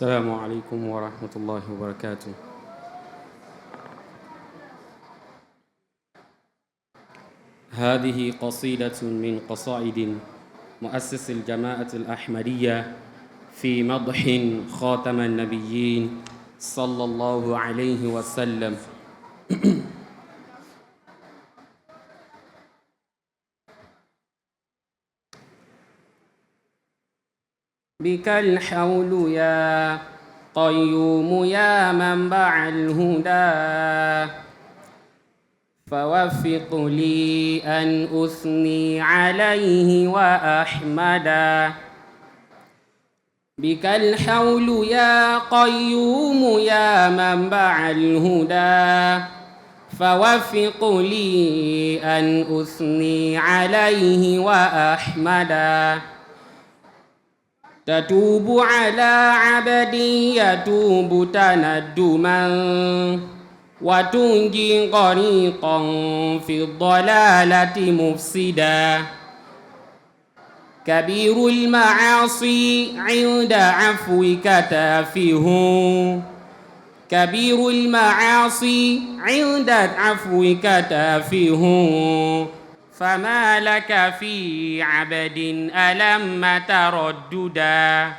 السلام عليكم ورحمة الله وبركاته. هذه قصيدة من قصائد مؤسس الجماعة الأحمدية في مدح خاتم النبيين صلى الله عليه وسلم. بك الحول يا قيوم يا منبع الهدى، فوفق لي أن أثني عليه وأحمدا. بك الحول يا قيوم يا منبع الهدى، فوفق لي أن أثني عليه وأحمدا. تتوب على عبدي يتوب تندما، وتنجي غريقا في الضلالة مفسدا. كبير المعاصي عند عفوك تافه، كبير المعاصي عند عفوك تافه، فما لك في عبد ألم ترددا.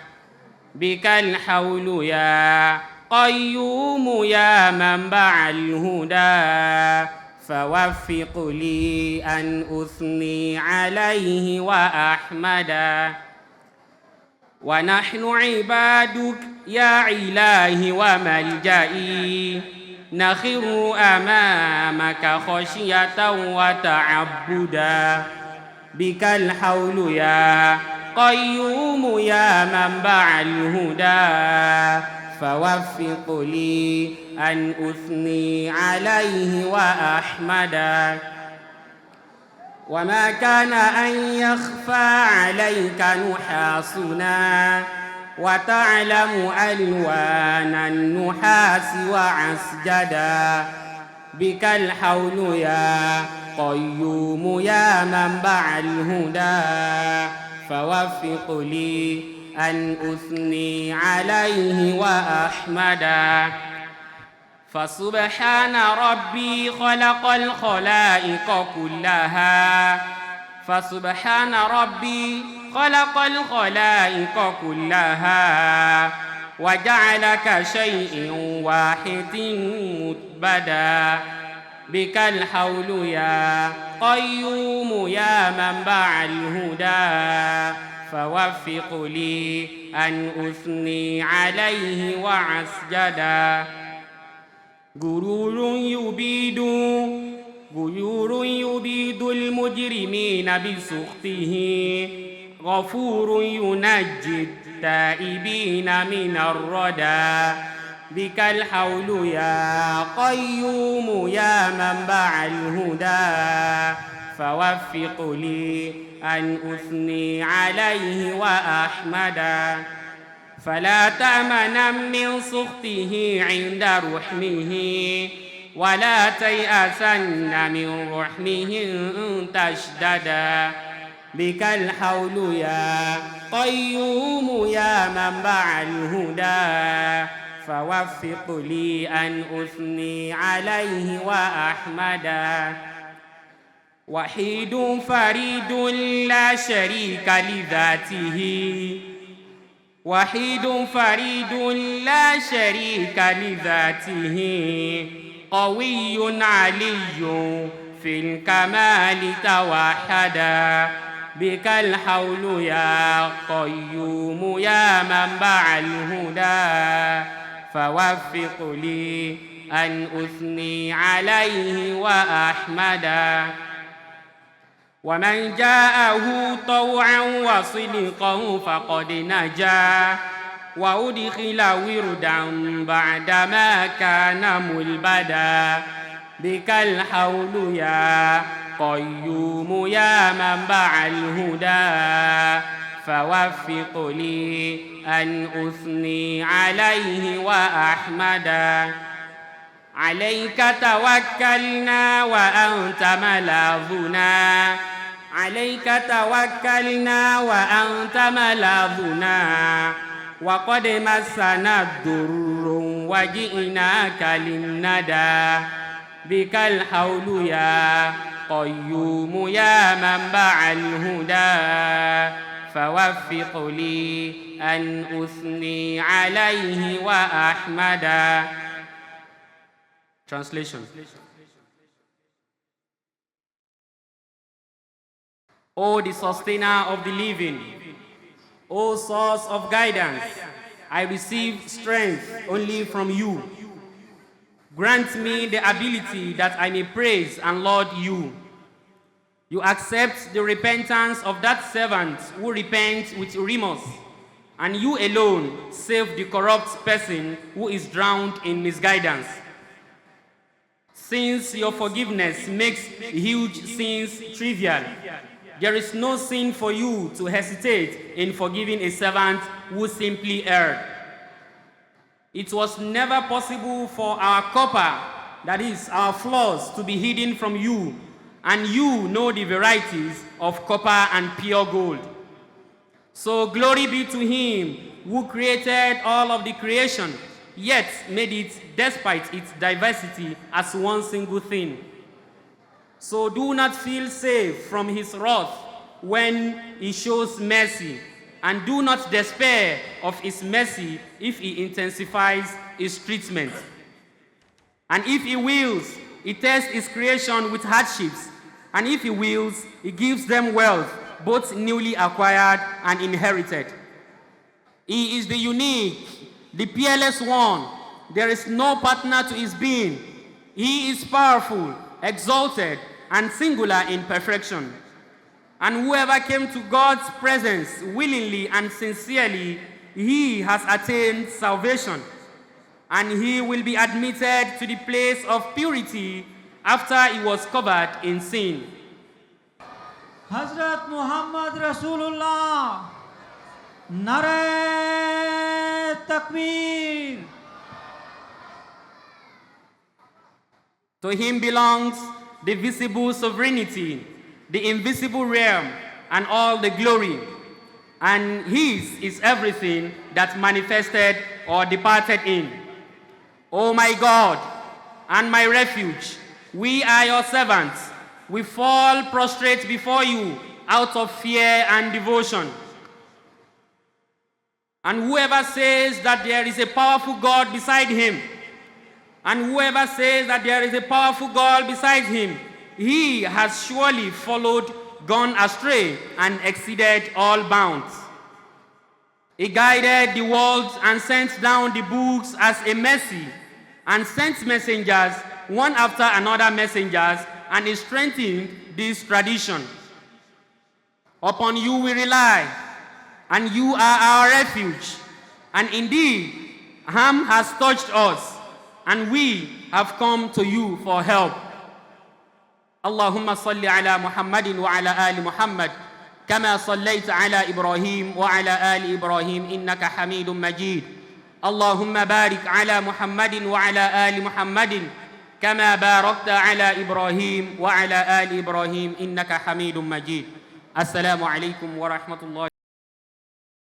بك الحول يا قيوم يا منبع الهدى، فوفق لي أن أثني عليه وأحمدا. ونحن عبادك يا إلهي وملجئي، نخر أمامك خشية وتعبدا. بك الحول يا قيوم يا منبع الهدى، فوفق لي أن أثني عليه وأحمدا. وما كان أن يخفى عليك نحاسنا، وتعلم ألوان النحاس وعسجدا. بك الحول يا قيوم يا منبع الهدى، فوفق لي أن أثني عليه وأحمدا. فسبحان ربي خلق الخلائق كلها، فسبحان ربي خلق الخلائق كلها، وجعل كشيء واحد متبدا. بك الحول يا قيوم يا منبع الهدى، فوفق لي أن أثني عليه وعسجدا. غرور يبيد المجرمين بسخطه، غفور ينجي التائبين من الردى. بك الحول يا قيوم يا منبع الهدى، فوفق لي أن أثني عليه وأحمدا. فلا تأمنا من سخطه عند رحمه، ولا تيأسن من رحمه تشددا. بك الحول يا قيوم يا منبع الهدى، فوفق لي أن أثني عليه وأحمدا. وحيد فريد لا شريك لذاته، وحيد فريد لا شريك لذاته، قوي علي في الكمال توحدا. بك الحول يا قيوم يا منبع الهدى، فوفق لي أن أثني عليه وأحمدا. ومن جاءه طوعا وصدقا فقد نجا، وأدخل وردا بعدما كان ملبدا. بك الحول يا قيوم يا منبع الهدى، فوفق لي أن أثني عليه وأحمدا. عليك توكلنا وأنت ملاذنا، عليك توكلنا وأنت ملاذنا، وقد مسنا الضر وجئناك للندى بك الحول يا قيوم يا منبع الهدى فوفق لي أن أثني عليه وأحمدا. Translation. O the sustainer of the living, O source of guidance, I receive strength only from you. Grant me the ability that I may praise and laud you. You accept the repentance of that servant who repents with remorse, and you alone save the corrupt person who is drowned in misguidance. Since your forgiveness makes huge sins trivial, there is no sin for you to hesitate in forgiving a servant who simply erred. It was never possible for our copper, that is, our flaws, to be hidden from you, and you know the varieties of copper and pure gold. So glory be to him who created all of the creation, yet made it, despite its diversity, as one single thing. So do not feel safe from his wrath when he shows mercy, and do not despair of his mercy if he intensifies his treatment. And if he wills, he tests his creation with hardships, and if he wills, he gives them wealth, both newly acquired and inherited. He is the unique, the peerless one. There is no partner to his being. He is powerful, exalted, and singular in perfection. And whoever came to God's presence willingly and sincerely, he has attained salvation, and he will be admitted to the place of purity after he was covered in sin. Hazrat Muhammad Rasulullah, Nare Takbir. To him belongs the visible sovereignty, the invisible realm, and all the glory. And his is everything that manifested or departed in. O my God and my refuge, we are your servants. We fall prostrate before you out of fear and devotion. And whoever says that there is a powerful God beside him, and whoever says that there is a powerful God beside him, he has surely gone astray, and exceeded all bounds. He guided the world and sent down the books as a mercy, and sent messengers, one after another messengers, and he strengthened this tradition. Upon you we rely, and you are our refuge. And indeed, harm has touched us, and we have come to you for help. اللهم صل على محمد وعلى آل محمد كما صليت على إبراهيم وعلى آل إبراهيم إنك حميد مجيد. اللهم بارك على محمد وعلى آل محمد كما باركت على إبراهيم وعلى آل إبراهيم إنك حميد مجيد. السلام عليكم ورحمة الله.